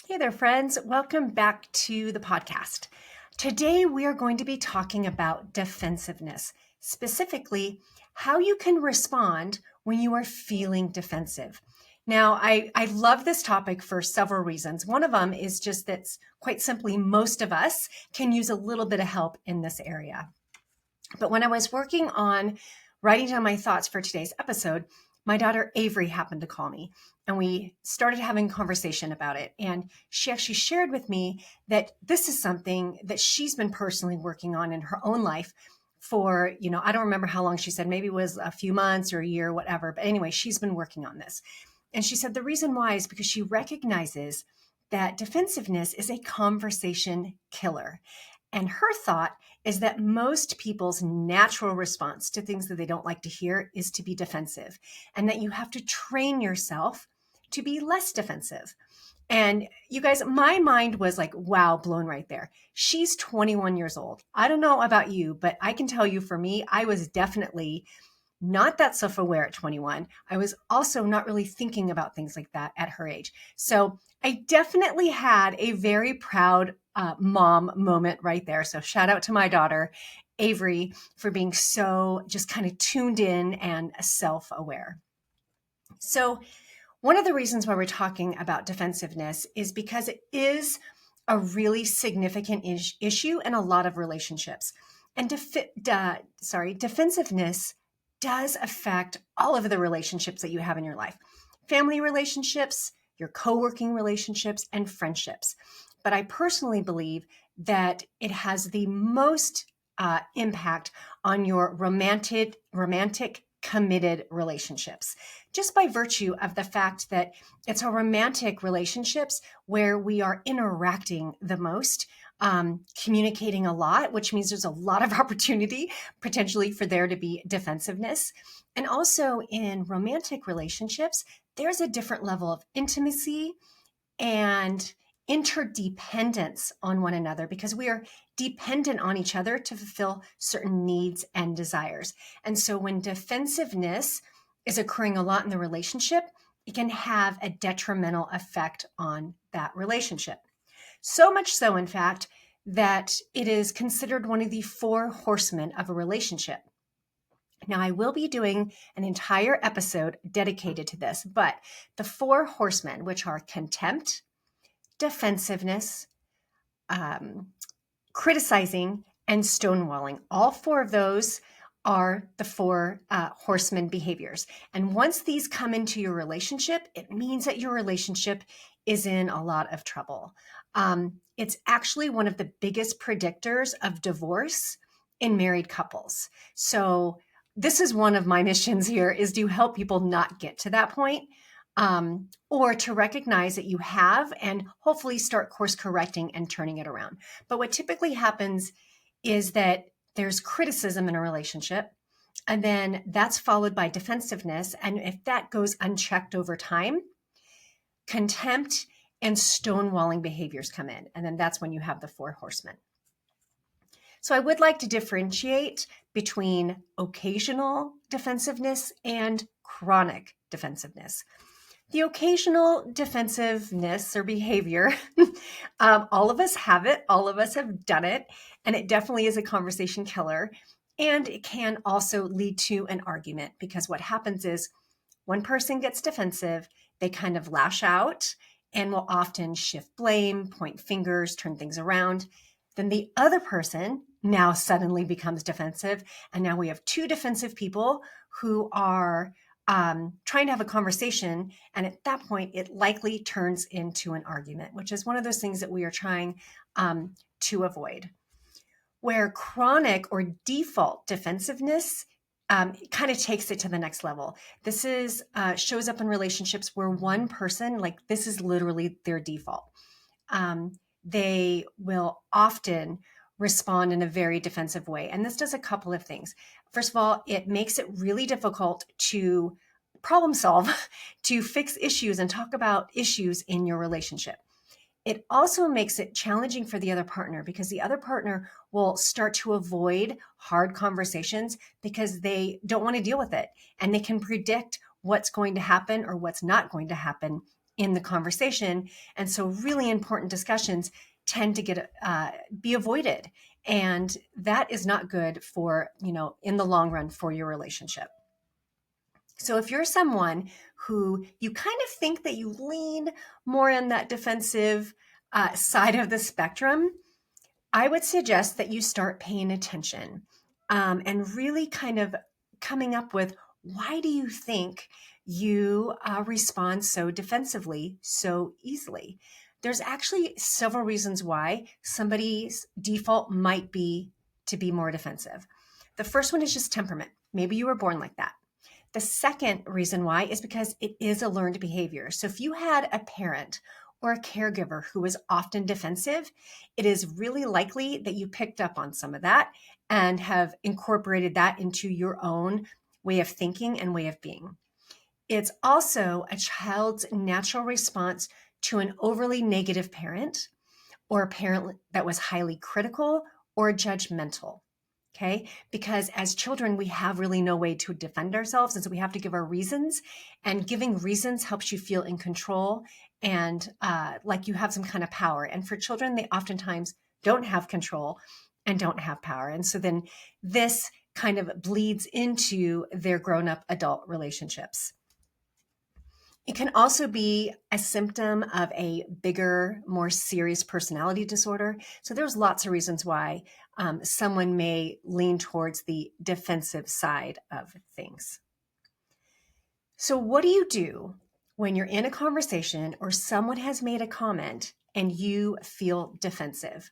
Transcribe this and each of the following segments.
Hey there, friends. Welcome back to the podcast. Today, we are going to be talking about defensiveness, specifically how you can respond when you are feeling defensive. Now, I love this topic for several reasons. One of them is just that, quite simply, most of us can use a little bit of help in this area. But when I was working on writing down my thoughts for today's episode, my daughter Avery happened to call me and we started having a conversation about it. And she actually shared with me that this is something that she's been personally working on in her own life for, I don't remember how long she said, maybe it was a few months or a year, whatever. But anyway, she's been working on this. And she said the reason why is because she recognizes that defensiveness is a conversation killer. And her thought is that most people's natural response to things that they don't like to hear is to be defensive, and that you have to train yourself to be less defensive. And you guys, my mind was like, wow, blown right there. She's 21 years old. I don't know about you, but I can tell you for me, I was definitely not that self-aware at 21. I was also not really thinking about things like that at her age. So I definitely had a very proud mom moment right there. So shout out to my daughter, Avery, for being so just kind of tuned in and self-aware. So one of the reasons why we're talking about defensiveness is because it is a really significant issue in a lot of relationships. And defensiveness does affect all of the relationships that you have in your life. Family relationships, your co-working relationships, and friendships. But I personally believe that it has the most impact on your romantic committed relationships, just by virtue of the fact that it's our romantic relationships where we are interacting the most, communicating a lot, which means there's a lot of opportunity potentially for there to be defensiveness. And also in romantic relationships, there's a different level of intimacy and interdependence on one another because we are dependent on each other to fulfill certain needs and desires. And so when defensiveness is occurring a lot in the relationship, it can have a detrimental effect on that relationship. So much so, in fact, that it is considered one of the four horsemen of a relationship. Now, I will be doing an entire episode dedicated to this, but the four horsemen, which are contempt, defensiveness, criticizing, and stonewalling. All four of those are the four horseman behaviors. And once these come into your relationship, it means that your relationship is in a lot of trouble. It's actually one of the biggest predictors of divorce in married couples. So this is one of my missions here, is to help people not get to that point. Or to recognize that you have and hopefully start course correcting and turning it around. But what typically happens is that there's criticism in a relationship, and then that's followed by defensiveness. And if that goes unchecked over time, contempt and stonewalling behaviors come in. And then that's when you have the four horsemen. So I would like to differentiate between occasional defensiveness and chronic defensiveness. The occasional defensiveness or behavior, all of us have it, all of us have done it, and it definitely is a conversation killer. And it can also lead to an argument because what happens is one person gets defensive, they kind of lash out and will often shift blame, point fingers, turn things around. Then the other person now suddenly becomes defensive. And now we have two defensive people who are trying to have a conversation. And at that point, it likely turns into an argument, which is one of those things that we are trying to avoid. Where chronic or default defensiveness kind of takes it to the next level. This is shows up in relationships where one person, like this is literally their default. They will often respond in a very defensive way. And this does a couple of things. First of all, it makes it really difficult to problem solve, to fix issues and talk about issues in your relationship. It also makes it challenging for the other partner because the other partner will start to avoid hard conversations because they don't want to deal with it. And they can predict what's going to happen or what's not going to happen in the conversation. And so really important discussions tend to be avoided. And that is not good for, in the long run for your relationship. So if you're someone who you kind of think that you lean more on that defensive side of the spectrum, I would suggest that you start paying attention and really kind of coming up with, why do you think you respond so defensively so easily? There's actually several reasons why somebody's default might be to be more defensive. The first one is just temperament. Maybe you were born like that. The second reason why is because it is a learned behavior. So if you had a parent or a caregiver who was often defensive, it is really likely that you picked up on some of that and have incorporated that into your own way of thinking and way of being. It's also a child's natural response to an overly negative parent or a parent that was highly critical or judgmental. Okay, because as children, we have really no way to defend ourselves. And so we have to give our reasons, and giving reasons helps you feel in control and like you have some kind of power. And for children, they oftentimes don't have control and don't have power. And so then this kind of bleeds into their grown-up adult relationships. It can also be a symptom of a bigger, more serious personality disorder. So there's lots of reasons why someone may lean towards the defensive side of things. So what do you do when you're in a conversation or someone has made a comment and you feel defensive?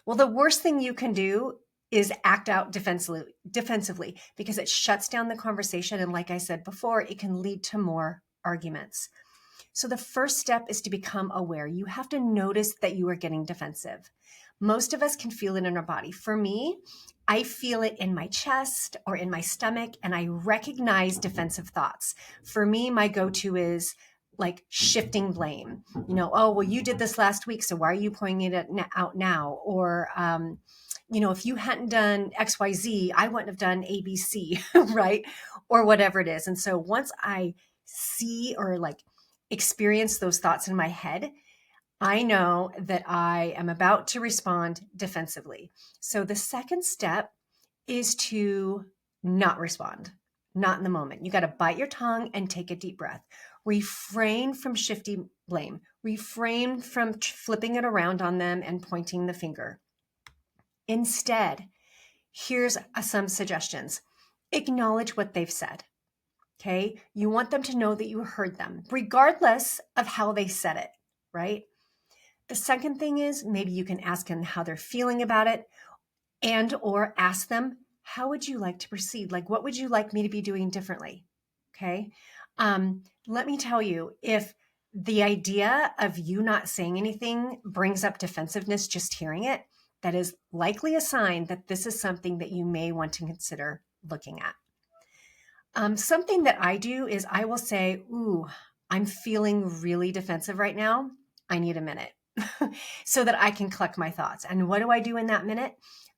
Well, the worst thing you can do is act out defensively because it shuts down the conversation. And like I said before, it can lead to more arguments. So the first step is to become aware. You have to notice that you are getting defensive. Most of us can feel it in our body. For me, I feel it in my chest or in my stomach, and I recognize defensive thoughts. For me, my go-to is like shifting blame. Oh, well, you did this last week, so why are you pointing it out now? Or, if you hadn't done XYZ, I wouldn't have done ABC, right? Or whatever it is. And so once I see or experience those thoughts in my head, I know that I am about to respond defensively. So the second step is to not respond, not in the moment. You got to bite your tongue and take a deep breath. Refrain from shifting blame. Refrain from flipping it around on them and pointing the finger. Instead, here's some suggestions. Acknowledge what they've said. Okay, you want them to know that you heard them, regardless of how they said it, right? The second thing is maybe you can ask them how they're feeling about it, and or ask them, how would you like to proceed? Like, what would you like me to be doing differently? Okay, let me tell you, if the idea of you not saying anything brings up defensiveness, just hearing it, that is likely a sign that this is something that you may want to consider looking at. Something that I do is I will say, ooh, I'm feeling really defensive right now. I need a minute so that I can collect my thoughts. And what do I do in that minute?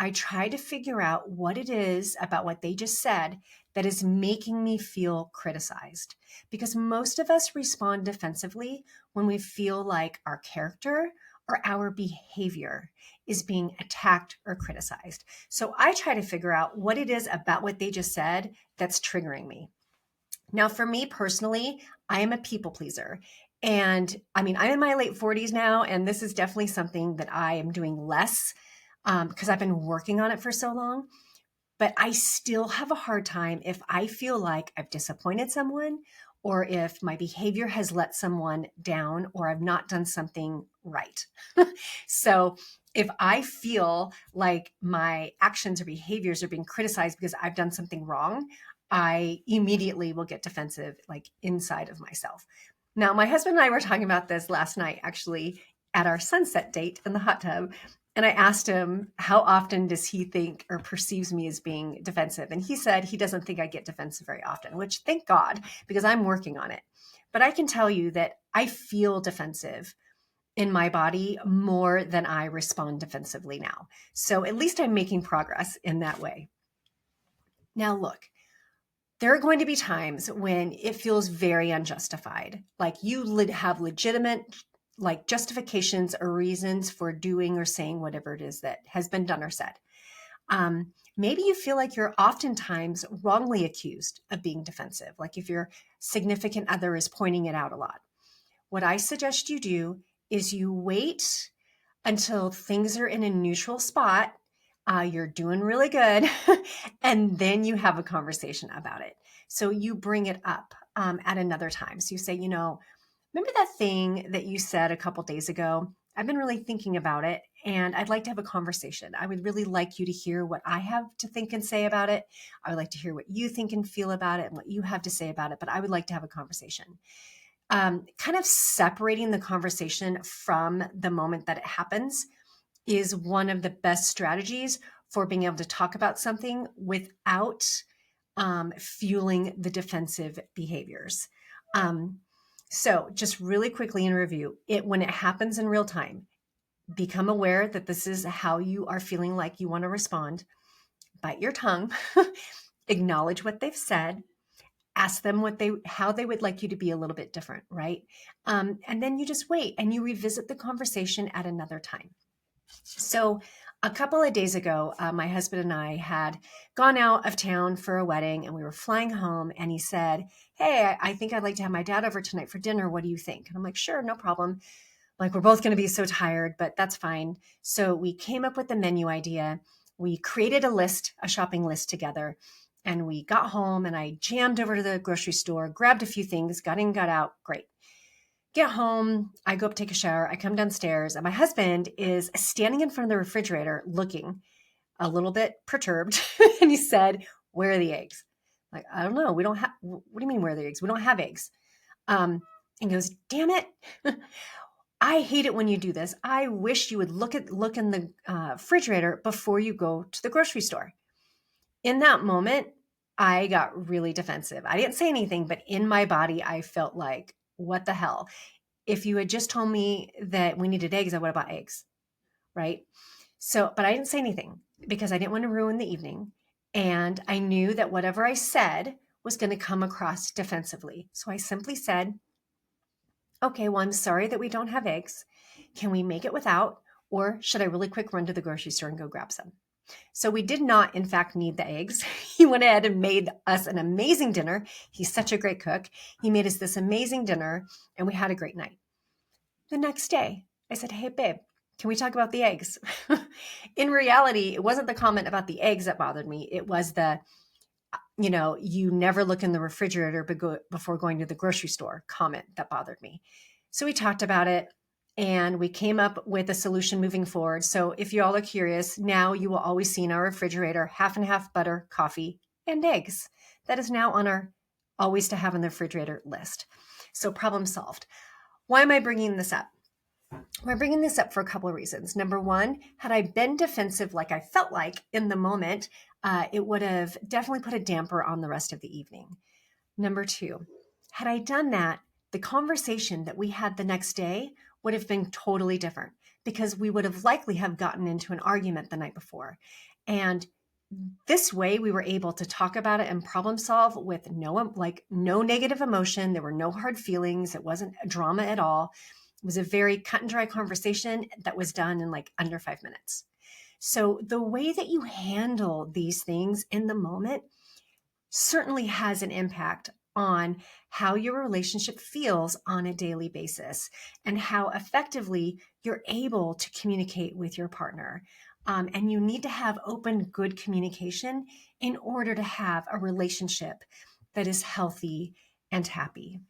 I try to figure out what it is about what they just said that is making me feel criticized. Because most of us respond defensively when we feel like our character or our behavior is being attacked or criticized. So I try to figure out what it is about what they just said that's triggering me. Now, for me personally, I am a people pleaser. And I'm in my late 40s now, and this is definitely something that I am doing less because I've been working on it for so long. But I still have a hard time if I feel like I've disappointed someone, or if my behavior has let someone down, or I've not done something right. So if I feel like my actions or behaviors are being criticized because I've done something wrong, I immediately will get defensive, like inside of myself. Now, my husband and I were talking about this last night, actually, at our sunset date in the hot tub. And I asked him, how often does he think or perceives me as being defensive? And he said he doesn't think I get defensive very often, which thank God, because I'm working on it. But I can tell you that I feel defensive in my body more than I respond defensively now. So at least I'm making progress in that way. Now, look, There are going to be times when it feels very unjustified, like you have legitimate like justifications or reasons for doing or saying whatever it is that has been done or said. Maybe you feel like you're oftentimes wrongly accused of being defensive, like if your significant other is pointing it out a lot. What I suggest you do is you wait until things are in a neutral spot. You're doing really good. And then you have a conversation about it. So you bring it up at another time. So you say, remember that thing that you said a couple days ago? I've been really thinking about it and I'd like to have a conversation. I would really like you to hear what I have to think and say about it. I would like to hear what you think and feel about it and what you have to say about it, but I would like to have a conversation. Kind of separating the conversation from the moment that it happens is one of the best strategies for being able to talk about something without fueling the defensive behaviors. So just really quickly in review, when it happens in real time, become aware that this is how you are feeling like you want to respond. Bite your tongue, acknowledge what they've said, ask them how they would like you to be a little bit different, right? And then you just wait and you revisit the conversation at another time. So a couple of days ago, my husband and I had gone out of town for a wedding and we were flying home and he said, "Hey, I think I'd like to have my dad over tonight for dinner. What do you think?" And I'm like, "Sure, no problem." Like, we're both going to be so tired, but that's fine. So we came up with the menu idea. We created a shopping list together. And we got home and I jammed over to the grocery store, grabbed a few things, got in, got out. Great. Get home, I go up, take a shower, I come downstairs, and my husband is standing in front of the refrigerator looking a little bit perturbed. And he said, "Where are the eggs?" Like, "I don't know. We don't have, what do you mean, where are the eggs? We don't have eggs." And he goes, "Damn it. I hate it when you do this. I wish you would look in the refrigerator before you go to the grocery store." In that moment, I got really defensive. I didn't say anything, but in my body, I felt like, what the hell? If you had just told me that we needed eggs, I would have bought eggs, right? So, but I didn't say anything because I didn't want to ruin the evening. And I knew that whatever I said was going to come across defensively. So I simply said, "Okay, well, I'm sorry that we don't have eggs. Can we make it without? Or should I really quick run to the grocery store and go grab some?" So we did not, in fact, need the eggs. He went ahead and made us an amazing dinner. He's such a great cook. He made us this amazing dinner and we had a great night. The next day, I said, "Hey, babe, can we talk about the eggs?" In reality, it wasn't the comment about the eggs that bothered me. It was you never look in the refrigerator before going to the grocery store comment that bothered me. So we talked about it and we came up with a solution moving forward. So if you all are curious, now you will always see in our refrigerator half and half butter, coffee, and eggs. That is now on our always to have in the refrigerator list. So problem solved. Why am I bringing this up? I'm bringing this up for a couple of reasons. Number one, had I been defensive like I felt like in the moment, it would have definitely put a damper on the rest of the evening. Number two, had I done that, the conversation that we had the next day would have been totally different because we would have likely have gotten into an argument the night before. And this way we were able to talk about it and problem solve with no negative emotion. There were no hard feelings. It wasn't a drama at all. It was a very cut and dry conversation that was done in like under 5 minutes. So the way that you handle these things in the moment certainly has an impact on how your relationship feels on a daily basis and how effectively you're able to communicate with your partner. And you need to have open, good communication in order to have a relationship that is healthy and happy.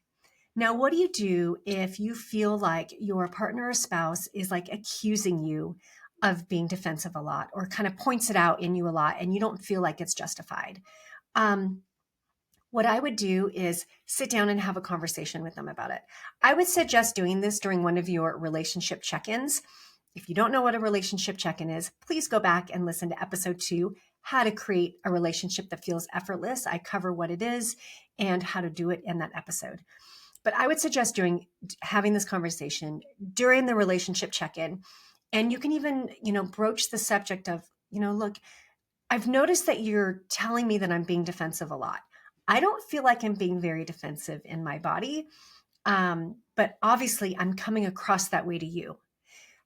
Now, what do you do if you feel like your partner or spouse is like accusing you of being defensive a lot or kind of points it out in you a lot and you don't feel like it's justified? What I would do is sit down and have a conversation with them about it. I would suggest doing this during one of your relationship check-ins. If you don't know what a relationship check-in is, please go back and listen to episode 2, how to create a relationship that feels effortless. I cover what it is and how to do it in that episode. But I would suggest having this conversation during the relationship check-in. And you can even, broach the subject of, look, I've noticed that you're telling me that I'm being defensive a lot. I don't feel like I'm being very defensive in my body, but obviously I'm coming across that way to you.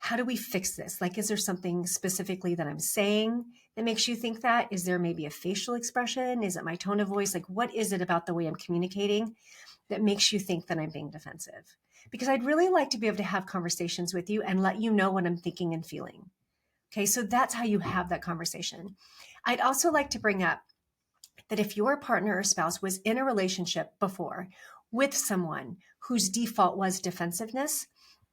How do we fix this? Like, is there something specifically that I'm saying that makes you think that? Is there maybe a facial expression? Is it my tone of voice? Like, what is it about the way I'm communicating that makes you think that I'm being defensive? Because I'd really like to be able to have conversations with you and let you know what I'm thinking and feeling. Okay, so that's how you have that conversation. I'd also like to bring up that if your partner or spouse was in a relationship before with someone whose default was defensiveness,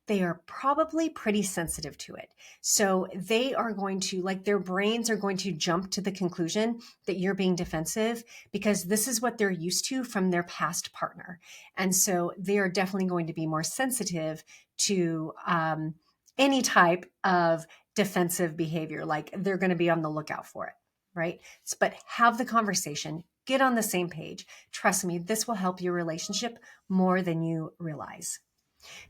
they are probably pretty sensitive to it. So they are going to, like, their brains are going to jump to the conclusion that you're being defensive because this is what they're used to from their past partner. And so they are definitely going to be more sensitive to any type of defensive behavior. Like, they're going to be on the lookout for it, right? But have the conversation, get on the same page. Trust me, this will help your relationship more than you realize.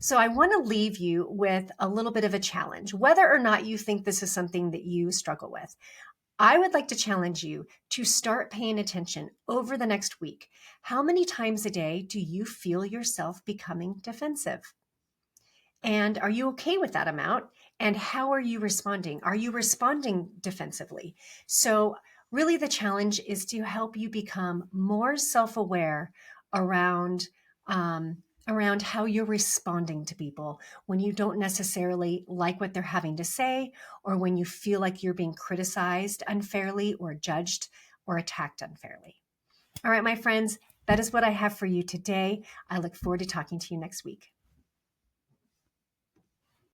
So I want to leave you with a little bit of a challenge, whether or not you think this is something that you struggle with. I would like to challenge you to start paying attention over the next week. How many times a day do you feel yourself becoming defensive? And are you okay with that amount? And how are you responding? Are you responding defensively? So really the challenge is to help you become more self-aware around around how you're responding to people when you don't necessarily like what they're having to say, or when you feel like you're being criticized unfairly or judged or attacked unfairly. All right, my friends, that is what I have for you today. I look forward to talking to you next week.